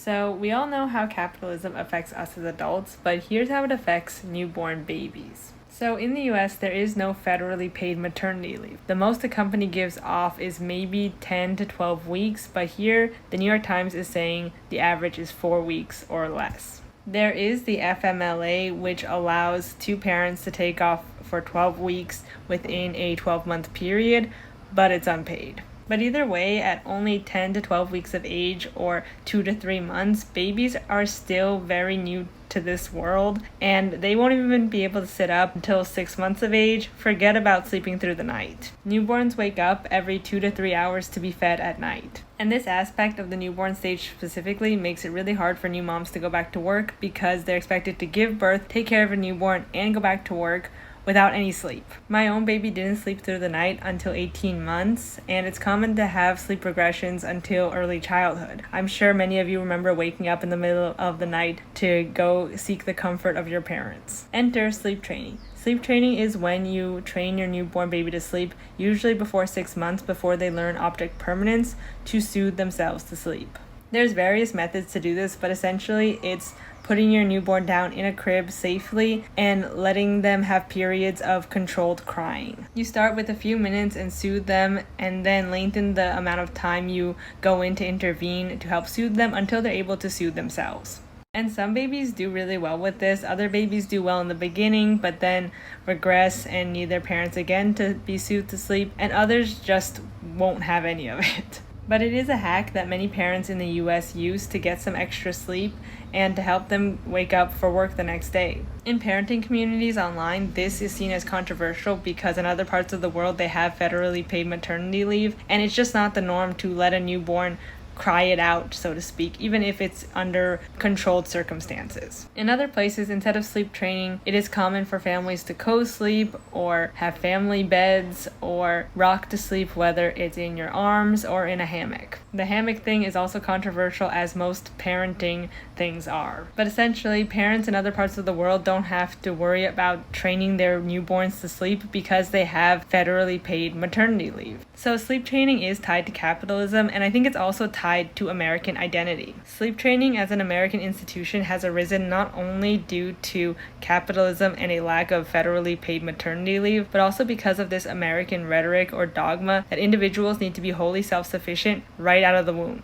So, we all know how capitalism affects us as adults, but here's how it affects newborn babies. So, in the US, there is no federally paid maternity leave. The most a company gives off is maybe 10 to 12 weeks, but here, the New York Times is saying the average is 4 weeks or less. There is the FMLA, which allows two parents to take off for 12 weeks within a 12-month period, but it's unpaid. But either way, at only 10 to 12 weeks of age or 2 to 3 months, babies are still very new to this world, and they won't even be able to sit up until 6 months of age. Forget about sleeping through the night. Newborns wake up every 2 to 3 hours to be fed at night. And this aspect of the newborn stage specifically makes it really hard for new moms to go back to work because they're expected to give birth, take care of a newborn, and go back to work without any sleep. My own baby didn't sleep through the night until 18 months, and it's common to have sleep regressions until early childhood. I'm sure many of you remember waking up in the middle of the night to go seek the comfort of your parents. Enter sleep training. Sleep training is when you train your newborn baby to sleep, usually before 6 months before they learn object permanence, to soothe themselves to sleep. There's various methods to do this, but essentially it's putting your newborn down in a crib safely and letting them have periods of controlled crying. You start with a few minutes and soothe them, and then lengthen the amount of time you go in to intervene to help soothe them until they're able to soothe themselves. And some babies do really well with this. Other babies do well in the beginning, but then regress and need their parents again to be soothed to sleep, and others just won't have any of it. But it is a hack that many parents in the US use to get some extra sleep and to help them wake up for work the next day. In parenting communities online, this is seen as controversial because in other parts of the world they have federally paid maternity leave, and it's just not the norm to let a newborn cry it out, so to speak, even if it's under controlled circumstances. In other places, instead of sleep training, it is common for families to co-sleep or have family beds or rock to sleep, whether it's in your arms or in a hammock. The hammock thing is also controversial, as most parenting things are. But essentially, parents in other parts of the world don't have to worry about training their newborns to sleep because they have federally paid maternity leave. So sleep training is tied to capitalism, and I think it's also tied to American identity. Sleep training as an American institution has arisen not only due to capitalism and a lack of federally paid maternity leave, but also because of this American rhetoric or dogma that individuals need to be wholly self-sufficient right out of the womb.